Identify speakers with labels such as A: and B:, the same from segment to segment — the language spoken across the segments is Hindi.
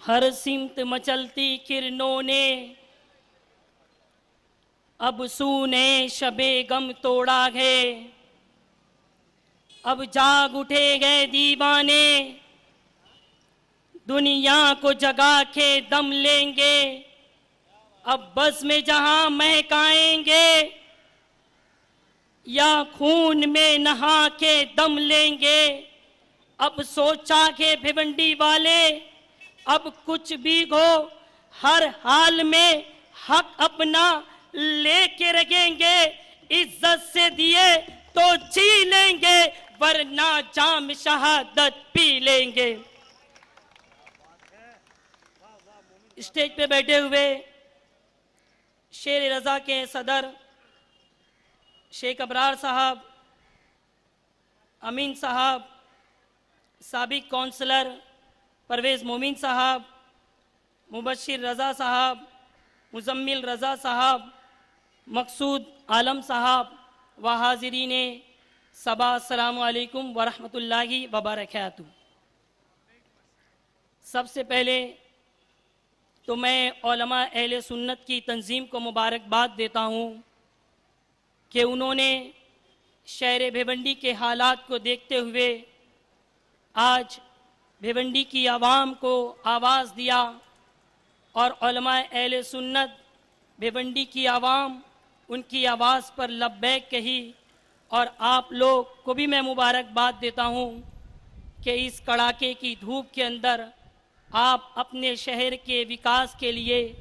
A: हर सिमत मचलती किरणों ने अब सूने शबे गम तोड़ा है। अब जाग उठे गए दीवाने, दुनिया को जगा के दम लेंगे। अब बस में जहां महकाएंगे या खून में नहा के दम लेंगे। अब सोचा के भिवंडी वाले, अब कुछ भी हो हर हाल में हक अपना लेके रखेंगे। इज्जत से दिए तो जी लेंगे, वरना जाम शहादत पी लेंगे। स्टेज पे बैठे हुए शेर रजा के सदर शेख अबरार साहब, अमीन साहब, साबिक काउंसलर परवेज़ मोमिन साहब, मुबशिर रज़ा साहब, मुजम्मिल रज़ा साहब, मकसूद आलम साहब व हाज़रीन सबा, अस्सलामु अलैकुम व रहमतुल्लाहि व बरकातुहू। सबसे पहले तो मैं उलमा अहले सुन्नत की तंजीम को मुबारकबाद देता हूँ कि उन्होंने शहर भिवंडी के हालात को देखते हुए आज भिवंडी की आवाम को आवाज़ दिया और उलमा अहले सुन्नत भिवंडी की आवाम उनकी आवाज़ पर लब्बैक कही। और आप लोग को भी मैं मुबारकबाद देता हूँ कि इस कड़ाके की धूप के अंदर आप अपने शहर के विकास के लिए,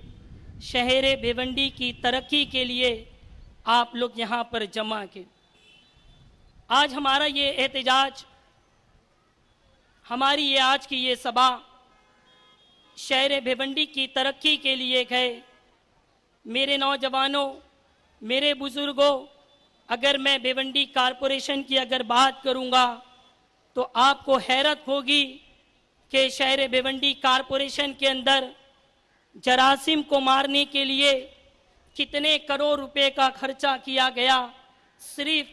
A: शहर भिवंडी की तरक्की के लिए आप लोग यहाँ पर जमा के। आज हमारा ये एहतजाज, हमारी ये आज की ये सभा शहर भिवंडी की तरक्की के लिए है। मेरे नौजवानों, मेरे बुज़ुर्गों, अगर मैं भिवंडी कारपोरेशन की अगर बात करूँगा तो आपको हैरत होगी कि शहर भिवंडी कारपोरेशन के अंदर जरासीम को मारने के लिए कितने करोड़ रुपए का खर्चा किया गया। सिर्फ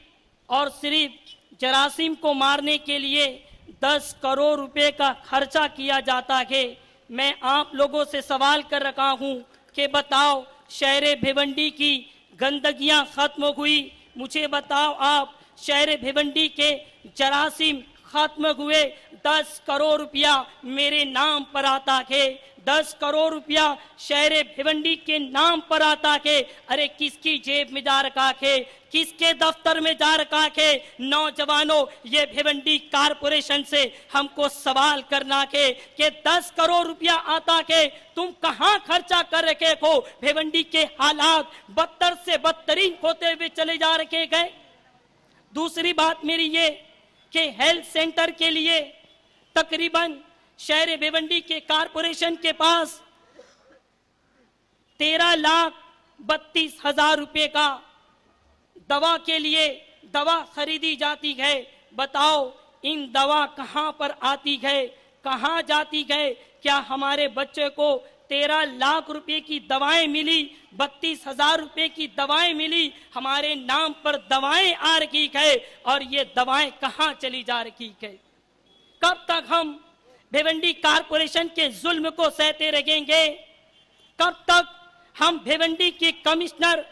A: और सिर्फ जरासीम को मारने के लिए 10 करोड़ रुपए का खर्चा किया जाता है। मैं आप लोगों से सवाल कर रखा हूं कि बताओ, शहर भिवंडी की गंदगियां खत्म हुई? मुझे बताओ आप, शहर भिवंडी के जरासीम खत्म हुए? 10 करोड़ रुपया मेरे नाम पर आता है, 10 करोड़ रुपया शहर भिवंडी के नाम पर आता है। अरे किसकी जेब में जा रखा है, किसके दफ्तर में जा रखा है? नौजवानों, ये भिवंडी कारपोरेशन से हमको सवाल करना है कि 10 करोड़ रुपया आता है, तुम कहां खर्चा कर रखे हो? भिवंडी के हालात बदतर से बदतरीन होते हुए चले जा रखे गए। दूसरी बात मेरी ये कि हेल्थ सेंटर के लिए तकरीबन शहर भिवंडी के कारपोरेशन के पास 13,32,000 रुपए का दवा के लिए दवा खरीदी जाती है। बताओ, इन दवा कहां पर आती है, कहां जाती है? क्या हमारे बच्चे को 13 लाख रुपए की दवाएं मिली, 32,000 रुपए की दवाएं मिली, हमारे नाम पर दवाएं आ रही है और ये दवाएं कहां चली जा रही है? कब तक हम भिवंडी कारपोरेशन के जुल्म को सहते रहेंगे? कब तक हम भिवंडी के कमिश्नर,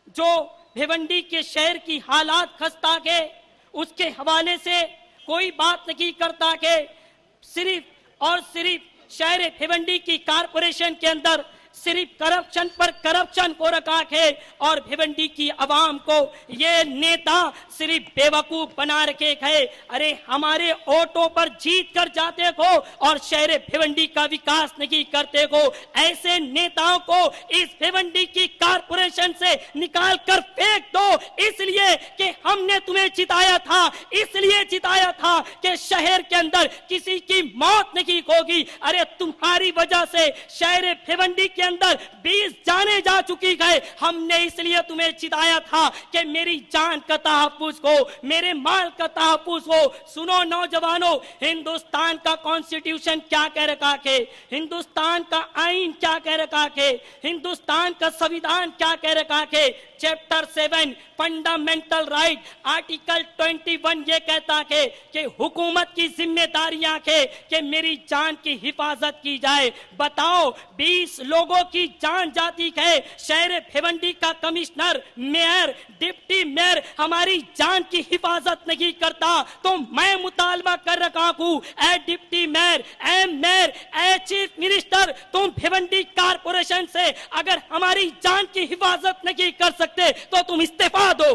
A: जो भिवंडी के शहर की हालात खस्ता है, उसके हवाले से कोई बात नहीं करता है? सिर्फ और सिर्फ शहर भिवंडी की कारपोरेशन के अंदर सिर्फ करप्शन पर करप्शन हो रखा है और भिवंडी की आवाम को ये नेता सिर्फ बेवकूफ बना रखे है। अरे हमारे ऑटो पर जीत कर जाते हो और शहर भिवंडी का विकास नहीं करते हो। ऐसे नेताओं को इस भिवंडी की कारपोरेशन से निकाल कर फेंक दो, इसलिए कि हमने तुम्हें जिताया था, इसलिए जिताया था कि शहर के अंदर किसी की मौत नहीं होगी। अरे तुम्हारी वजह से शहर भिवंडी के अंदर 20 जाने जा चुकी है। हमने इसलिए तुम्हें जिताया था कि मेरी जान का तहफ्फुज हो, मेरे माल का तहफ्फुज हो। सुनो नौजवानों, हिंदुस्तान का कॉन्स्टिट्यूशन क्या कह रखा है, हिंदुस्तान का आईन क्या कह रखा है, हिंदुस्तान का संविधान क्या कह रखा है? चैप्टर 7 फंडामेंटल राइट आर्टिकल 21 ये कहता है कि हुकूमत की जिम्मेदारियां है कि मेरी जान की हिफाजत की जाए। बताओ 20 लोगों की जान जाती है, शहर भिवंडी का कमिश्नर, मेयर, डिप्टी मेयर हमारी जान की हिफाजत नहीं करता, तो मैं मुतालबा कर रखा हूं, a deputy mayor, a mayor, a chief minister, तुम भिवंडी कारपोरेशन से अगर हमारी जान की हिफाजत नहीं कर सकते तो तुम इस्तीफा दो।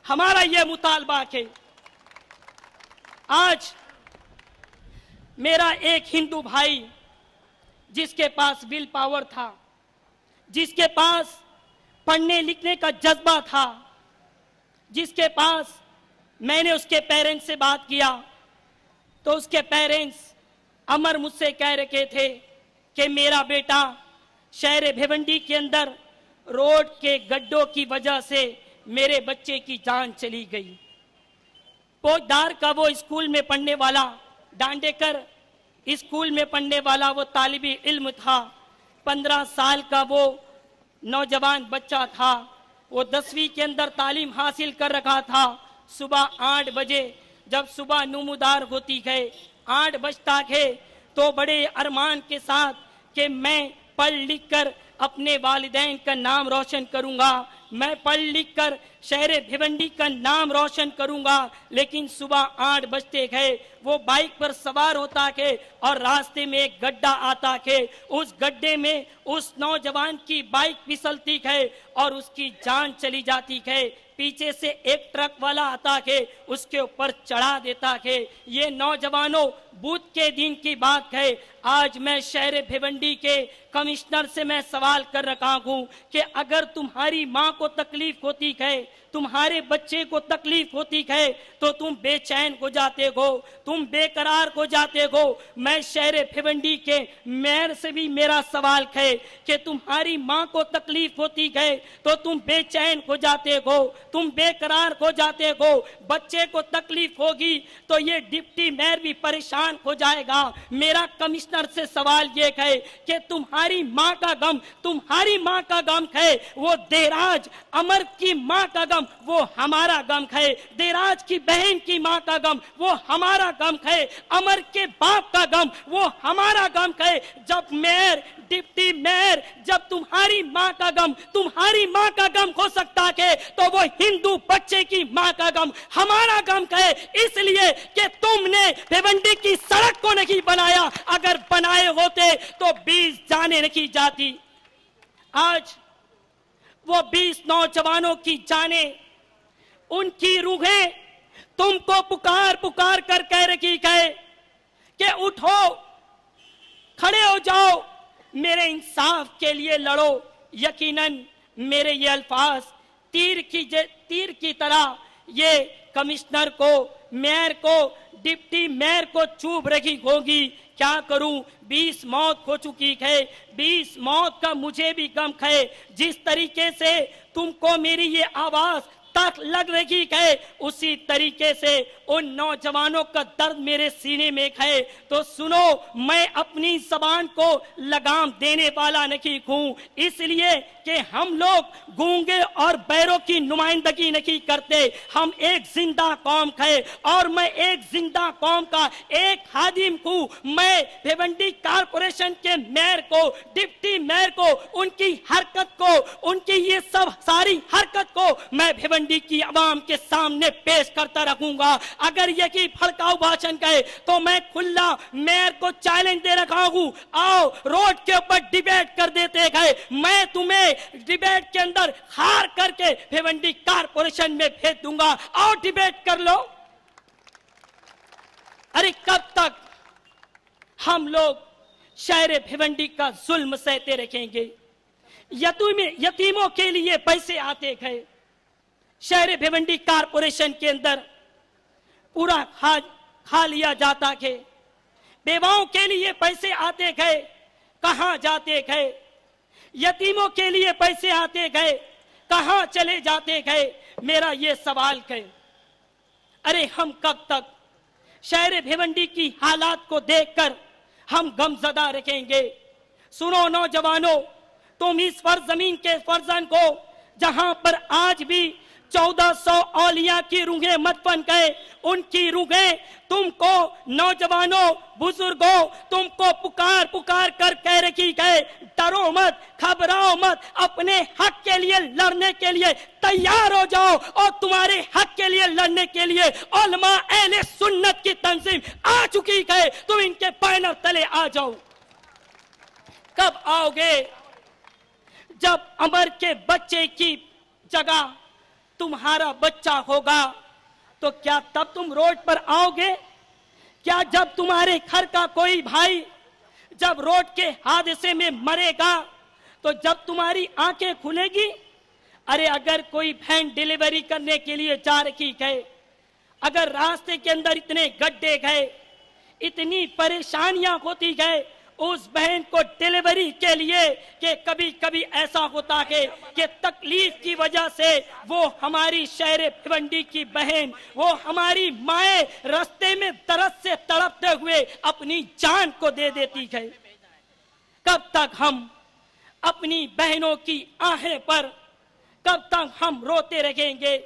A: हमारा यह मुतालबा है। आज मेरा एक हिंदू भाई जिसके पास विल पावर था, जिसके पास पढ़ने लिखने का जज्बा था, जिसके पास मैंने उसके पेरेंट्स से बात किया तो उसके पेरेंट्स अमर मुझसे कह रहे थे कि मेरा बेटा शहर भिवंडी के अंदर रोड के गड्ढों की वजह से मेरे बच्चे की जान चली गई। पोजदार का वो स्कूल में पढ़ने वाला, डांडेकर स्कूल में पढ़ने वाला वो तालिबी इल्म था, 15 साल का वो नौजवान बच्चा था, वो 10वीं के अंदर तालीम हासिल कर रखा था। सुबह 8 बजे जब सुबह नमूदार होती है, 8 बजता है, तो बड़े अरमान के साथ कि मैं पढ़ लिख कर अपने वालिदैन का नाम रोशन करूंगा, मैं पढ़ लिख कर शहर भिवंडी का नाम रोशन करूंगा। लेकिन सुबह 8 बजते गए, वो बाइक पर सवार होता है और रास्ते में एक गड्ढा आता है, उस गड्ढे में उस नौजवान की बाइक फिसलती है और उसकी जान चली जाती है। पीछे से एक ट्रक वाला आता है, उसके ऊपर चढ़ा देता है। ये नौजवानों बुध के दिन की बात है। आज मैं शहर भिवंडी के कमिश्नर से मैं सवाल कर रखा हूं कि अगर तुम्हारी मां को तकलीफ होती है, तुम्हारे बच्चे को तकलीफ होती है, तो तुम बेचैन हो जाते हो, तुम बेकरार हो जाते हो। मैं शहर भिवंडी के मेयर से भी मेरा सवाल है कि तुम्हारी मां को तकलीफ होती है तो तुम बेचैन हो जाते हो, तुम बेकरार हो जाते हो, बच्चे को तकलीफ होगी तो ये डिप्टी मेयर भी परेशान हो जाएगा। मेरा कमिश्नर से सवाल ये है कि तुम्हारी मां का गम, तुम्हारी मां का गम है, वो देराज अमर की मां का गम वो हमारा गम है, देराज की बहन की मां का गम वो हमारा गम है, अमर के बाप का गम वो हमारा गम है। जब मेयर, डिप्टी मेयर, जब तुम्हारी मां का गम, तुम्हारी मां का गम हो सकता है तो वो हिंदू बच्चे की मां का गम हमारा गम है, इसलिए कि तुमने भिवंडी की सड़क को नहीं बनाया, अगर बनाए होते तो 20 जाने नहीं जाती। आज वो 20 नौजवानों की जाने, उनकी रूहें तुमको पुकार पुकार कर कह रही है कि उठो, खड़े हो जाओ, मेरे इंसाफ के लिए लड़ो। यकीनन मेरे ये अल्फाज तीर की तरह ये कमिश्नर को, मेयर को, डिप्टी मेयर को चुभ रही होगी। क्या करूं, 20 मौत हो चुकी है, 20 मौत का मुझे भी गम है। जिस तरीके से तुमको मेरी ये आवाज तक लग रही है, उसी तरीके से उन नौजवानों का दर्द मेरे सीने में है। तो सुनो, मैं अपनी जबान को लगाम देने वाला नहीं हूं, इसलिए कि हम लोग गूंगे और बैरों की नुमाइंदगी नहीं करते, हम एक जिंदा कौम है और मैं एक जिंदा कौम का एक खादिम हूं। मैं भिवंडी कारपोरेशन के मेयर को, डिप्टी मेयर को, उनकी हरकत को, उनकी ये सब सारी हरकत को मैं भिवंडी की आवाम के सामने पेश करता रहूंगा। अगर यही भड़काऊ भाषण कहे तो मैं खुला मेयर को चैलेंज दे रखा हूं, आओ रोड के ऊपर डिबेट कर देते गए, मैं तुम्हें डिबेट के अंदर हार करके भिवंडी कारपोरेशन में भेज दूंगा, आओ डिबेट कर लो। अरे कब तक हम लोग शहर भिवंडी का जुल्म सहते रखेंगे? यतीमों के लिए पैसे आते गए, शहर भिवंडी कारपोरेशन के अंदर पूरा खा लिया जाता है। बेवाओं के लिए पैसे आते गए, कहां जाते गए? यतीमों के लिए पैसे आते गए, कहां चले जाते गए? मेरा ये सवाल है। अरे हम कब तक शहर भिवंडी की हालात को देखकर हम गमजदा रखेंगे? सुनो नौजवानों, तुम इस फर्ज जमीन के फर्जन को जहां पर आज भी 1400 औलिया की रूहें मत बन गए, उनकी रूहें तुमको नौजवानों बुजुर्गों तुमको पुकार पुकार कर कह रही है, डरो मत, घबराओ मत, अपने हक के लिए लड़ने के लिए तैयार हो जाओ। और तुम्हारे हक के लिए लड़ने के लिए उलमा अहले सुन्नत की तंजीम आ चुकी है, तुम इनके बैनर तले आ जाओ। कब आओगे? जब अमर के बच्चे की जगह तुम्हारा बच्चा होगा, तो क्या तब तुम रोड पर आओगे? क्या जब तुम्हारे घर का कोई भाई जब रोड के हादसे में मरेगा, तो जब तुम्हारी आंखें खुलेगी? अरे अगर कोई बहन डिलीवरी करने के लिए जा रही है, अगर रास्ते के अंदर इतने गड्ढे गए, इतनी परेशानियां होती गए उस बहन को डिलीवरी के लिए, कि कभी कभी ऐसा होता है कि तकलीफ की वजह से वो हमारी शहर भिवंडी की बहन, वो हमारी माए रास्ते में दर्द से तड़पते हुए अपनी जान को दे देती है। कब तक हम अपनी बहनों की आहें पर, कब तक हम रोते रहेंगे?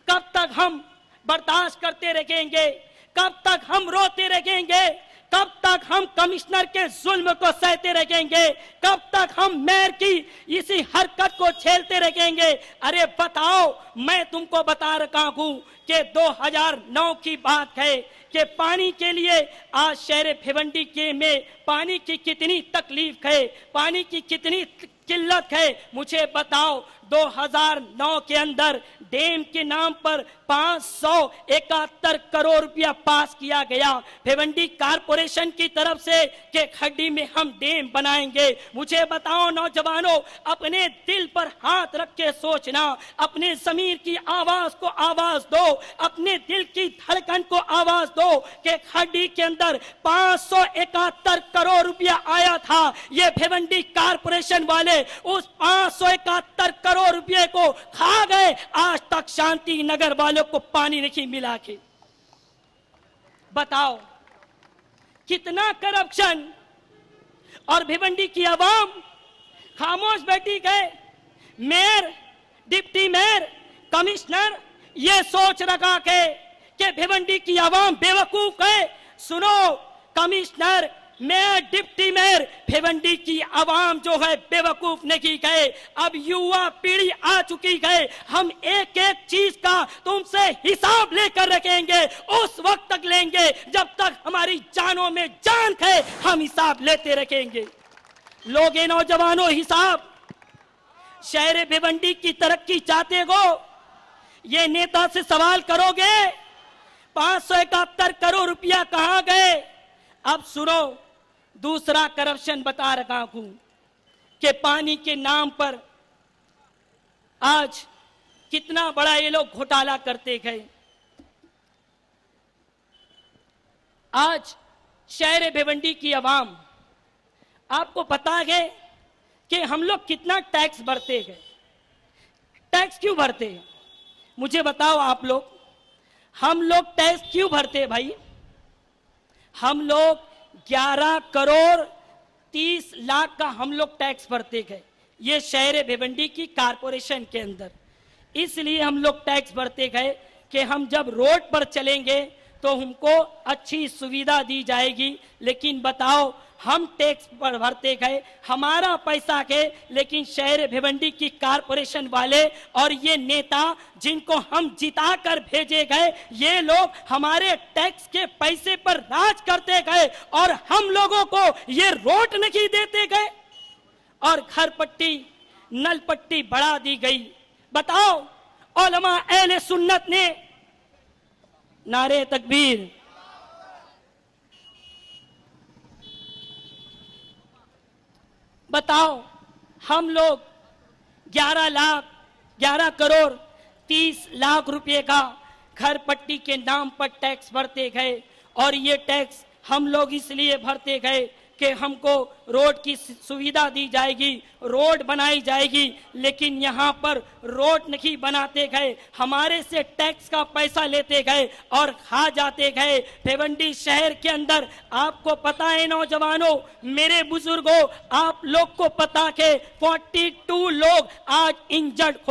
A: कब तक हम बर्दाश्त करते रहेंगे? कब तक हम रोते रहेंगे? कब तक हम कमिश्नर के जुल्म को सहते रहेंगे? कब तक हम मेयर की इसी हरकत को झेलते रहेंगे? अरे बताओ, मैं तुमको बता रखा हूं कि 2009 की बात है कि पानी के लिए आज शहर भिवंडी के में पानी की कितनी तकलीफ है, पानी की कितनी किल्लत है। मुझे बताओ, 2009 के अंदर डैम के नाम पर 571 करोड़ रुपया पास किया गया भिवंडी कारपोरेशन की तरफ से कि खड्डी में हम डैम बनाएंगे। मुझे बताओ नौजवानों, अपने दिल पर हाथ रख के सोचना, अपने ज़मीर की आवाज को आवाज दो, अपने दिल की धड़कन को आवाज दो कि खड्डी के अंदर 571 करोड़ रुपया आया था। ये भिवंडी कारपोरेशन वाले उस 571 करोड़ रुपये को खा गए। आज तक शांति नगर वालों को पानी नहीं मिला के। बताओ कितना करप्शन, और भिवंडी की आवाम खामोश बैठी गए। मेयर, डिप्टी मेयर, कमिश्नर ये सोच रखा है कि भिवंडी की आवाम बेवकूफ है। सुनो commissioner, mayor, deputy mayor, Bhiwandi की आवाम जो है बेवकूफ नहीं है। अब युवा पीढ़ी आ चुकी है। हम एक एक चीज का तुमसे हिसाब लेकर रखेंगे, उस वक्त तक लेंगे जब तक हमारी जानों में जान है। हम हिसाब लेते रखेंगे। लोगे नौजवानों हिसाब। शहर भिवंडी की तरक्की चाहते हो? ये नेता से सवाल करोगे 571 करोड़ रुपया कहां गए? अब सुनो, दूसरा करप्शन बता रहा हूं कि पानी के नाम पर आज कितना बड़ा ये लोग घोटाला करते गए। आज शहर भिवंडी की आवाम, आपको पता है कि हम लोग कितना टैक्स भरते हैं। टैक्स क्यों भरते हैं? मुझे बताओ आप लोग, हम लोग टैक्स क्यों भरते हैं भाई? हम लोग 11 करोड़ 30 लाख का हम लोग टैक्स भरते हैं ये शहर भिवंडी की कारपोरेशन के अंदर। इसलिए हम लोग टैक्स भरते गए कि हम जब रोड पर चलेंगे तो हमको अच्छी सुविधा दी जाएगी। लेकिन बताओ, हम टैक्स पर भरते गए, हमारा पैसा है, लेकिन शहर भिवंडी की कारपोरेशन वाले और ये नेता जिनको हम जिता कर भेजे गए, ये लोग हमारे टैक्स के पैसे पर राज करते गए और हम लोगों को ये रोड नहीं देते गए और घर पट्टी नल पट्टी बढ़ा दी गई। बताओ, उलमा अहले सुन्नत ने नारे तकबीर, बताओ हम लोग 11 करोड़ 30 लाख रुपए का घर पट्टी के नाम पर टैक्स भरते गए। और ये टैक्स हम लोग इसलिए भरते गए कि हमको रोड की सुविधा दी जाएगी, रोड बनाई जाएगी। लेकिन यहाँ पर रोड नहीं बनाते गए, हमारे से टैक्स का पैसा लेते गए और खा जाते गए। भिवंडी शहर के अंदर आपको पता है नौजवानों, मेरे बुजुर्गों, आप लोग को पता है 42 लोग आज इंजर्ड हो